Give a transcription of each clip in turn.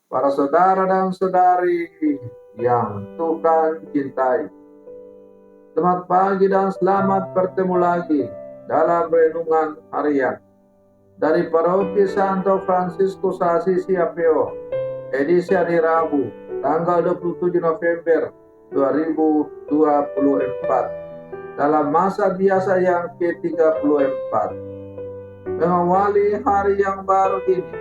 para saudara dan saudari yang Tuhan cintai. Selamat pagi dan selamat bertemu lagi dalam renungan harian dari Paroki Santo Fransiskus Assisi Apio, edisi hari Rabu, tanggal 27 November 2024, dalam masa biasa yang ke-34. Mengawali hari yang baru ini,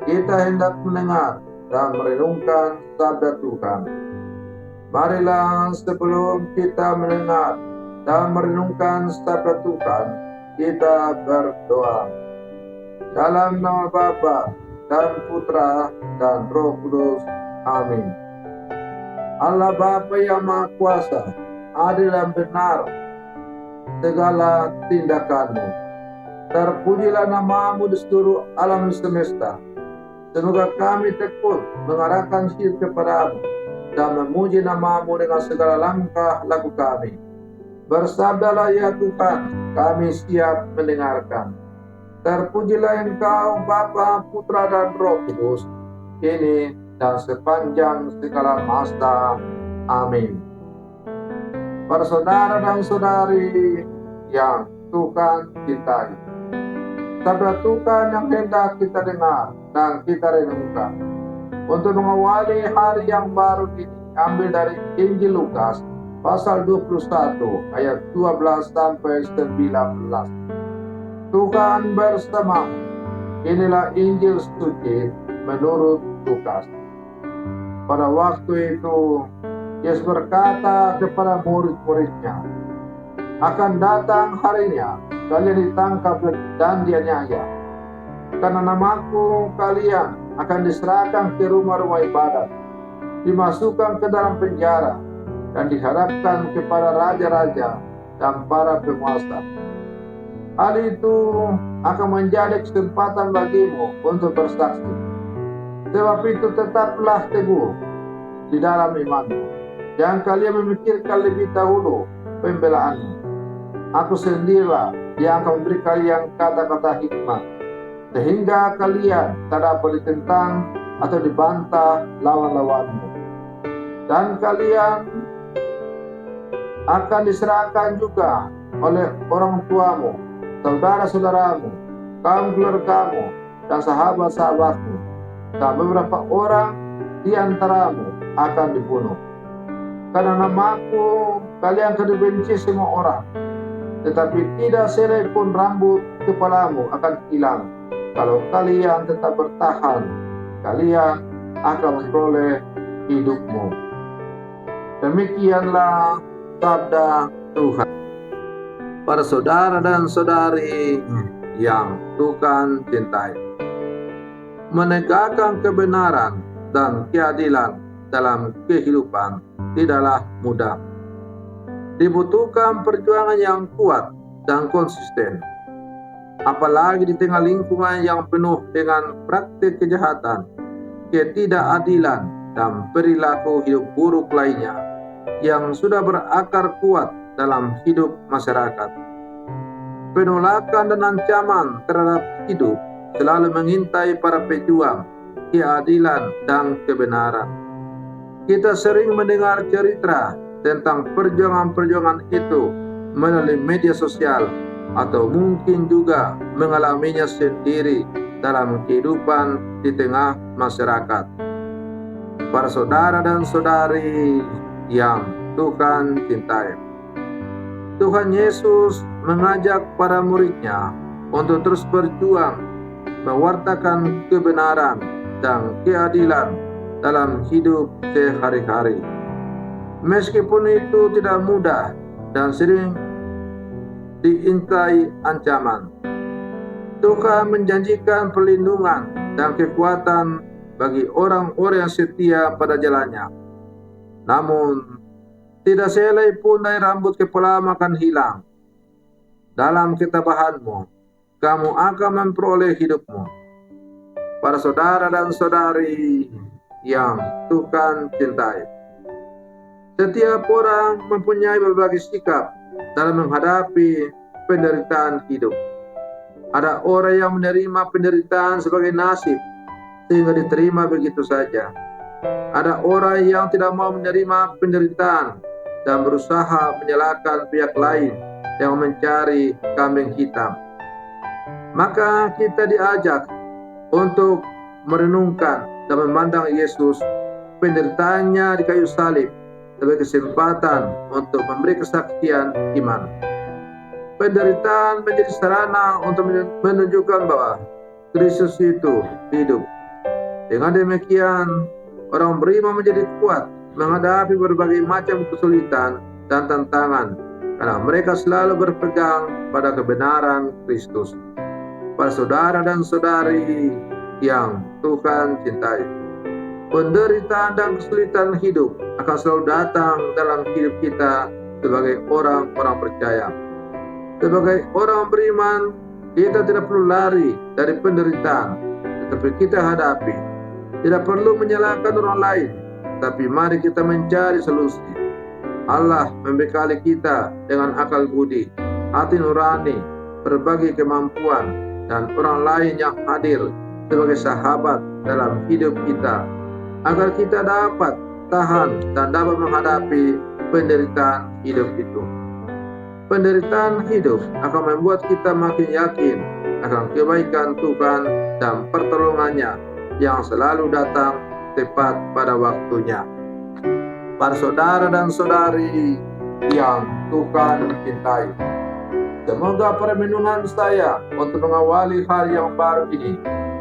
kita hendak mendengar dan merenungkan sabda Tuhan. Marilah sebelum kita mendengar dan merenungkan sabda Tuhan, kita berdoa. Dalam nama Bapa dan Putra dan Roh Kudus. Amin. Allah Bapa yang Maha Kuasa, adil dan benar segala tindakanmu. Terpujilah nama-Mu di seluruh alam semesta. Semoga kami tekun mengarahkan hidup kepadamu dan memuji nama-Mu dengan segala langkah laku kami. Bersabdalah ya Tuhan, kami siap mendengarkan. Terpujilah Engkau Bapa, Putra dan Roh Kudus, kini dan sepanjang segala masa. Amin. Para saudara dan saudari yang Tuhan cintai, sabda Tuhan yang hendak kita dengar dan kita renungkan untuk mengawali hari yang baru ini, ambil dari Injil Lukas pasal 21 ayat 12 sampai 19. Tuhan bersamamu. Inilah Injil suci menurut Lukas. Pada waktu itu Yesus berkata kepada murid-muridnya, akan datang harinya kalian ditangkap dan dianiaya. Karena namaku kalian akan diserahkan ke rumah-rumah ibadat, dimasukkan ke dalam penjara, dan dihadapkan kepada raja-raja dan para penguasa. Hal itu akan menjadi kesempatan bagimu untuk bersaksi. Sebab itu tetaplah teguh di dalam imanmu. Jangan kalian memikirkan lebih dahulu pembelaanmu. Aku sendirilah yang akan memberi kalian kata-kata hikmat, sehingga kalian tak dapat ditentang atau dibantah lawan-lawanmu. Dan kalian akan diserahkan juga oleh orang tuamu, saudara-saudaramu, kaum keluargamu, dan sahabat-sahabatmu, dan beberapa orang di antaramu akan dibunuh. Karena namaku kalian akan dibenci semua orang, tetapi tidak sehelai pun rambut kepalamu akan hilang. Kalau kalian tetap bertahan, kalian akan memperoleh hidupmu. Demikianlah sabda Tuhan. Para saudara dan saudari yang Tuhan cintai, menegakkan kebenaran dan keadilan dalam kehidupan tidaklah mudah. Dibutuhkan perjuangan yang kuat dan konsisten, apalagi di tengah lingkungan yang penuh dengan praktik kejahatan, ketidakadilan, dan perilaku hidup buruk lainnya yang sudah berakar kuat dalam hidup masyarakat. Penolakan dan ancaman terhadap hidup selalu mengintai para pejuang keadilan dan kebenaran. Kita sering mendengar cerita tentang perjuangan-perjuangan itu melalui media sosial, atau mungkin juga mengalaminya sendiri dalam kehidupan di tengah masyarakat. Para saudara dan saudari yang Tuhan cintai, Tuhan Yesus mengajak para muridnya untuk terus berjuang mewartakan kebenaran dan keadilan dalam hidup sehari-hari. Meskipun itu tidak mudah dan sering diintai ancaman, Tuhan menjanjikan perlindungan dan kekuatan bagi orang-orang yang setia pada jalannya. Namun, tidak sehelai pun dari rambut kepalamu akan hilang. Dalam ketabahanmu, kamu akan memperoleh hidupmu. Para saudara dan saudari yang Tuhan cintai, setiap orang mempunyai berbagai sikap dalam menghadapi penderitaan hidup. Ada orang yang menerima penderitaan sebagai nasib, sehingga diterima begitu saja. Ada orang yang tidak mau menerima penderitaan dan berusaha menyalahkan pihak lain yang mencari kambing hitam. Maka kita diajak untuk merenungkan dan memandang Yesus, penderitaannya di kayu salib, sebagai kesempatan untuk memberi kesaksian iman. Penderitaan menjadi sarana untuk menunjukkan bahwa Kristus itu hidup. Dengan demikian, orang beriman menjadi kuat menghadapi berbagai macam kesulitan dan tantangan, karena mereka selalu berpegang pada kebenaran Kristus. Para saudara dan saudari yang Tuhan cintai, penderitaan dan kesulitan hidup akan selalu datang dalam hidup kita sebagai orang-orang percaya. Sebagai orang beriman, kita tidak perlu lari dari penderitaan, tetapi kita hadapi. Tidak perlu menyalahkan orang lain, tapi mari kita mencari solusi. Allah membekali kita dengan akal budi, hati nurani, berbagai kemampuan, dan orang lain yang hadir sebagai sahabat dalam hidup kita, agar kita dapat tahan dan dapat menghadapi penderitaan hidup itu. Penderitaan hidup akan membuat kita makin yakin akan kebaikan Tuhan dan pertolongannya yang selalu datang tepat pada waktunya. Para saudara dan saudari yang Tuhan cintai, semoga permenungan saya untuk mengawali hari yang baru ini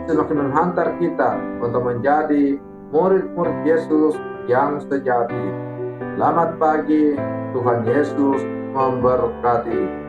semakin menghantar kita untuk menjadi murid-murid Yesus yang sejati. Selamat pagi, Tuhan Yesus memberkati.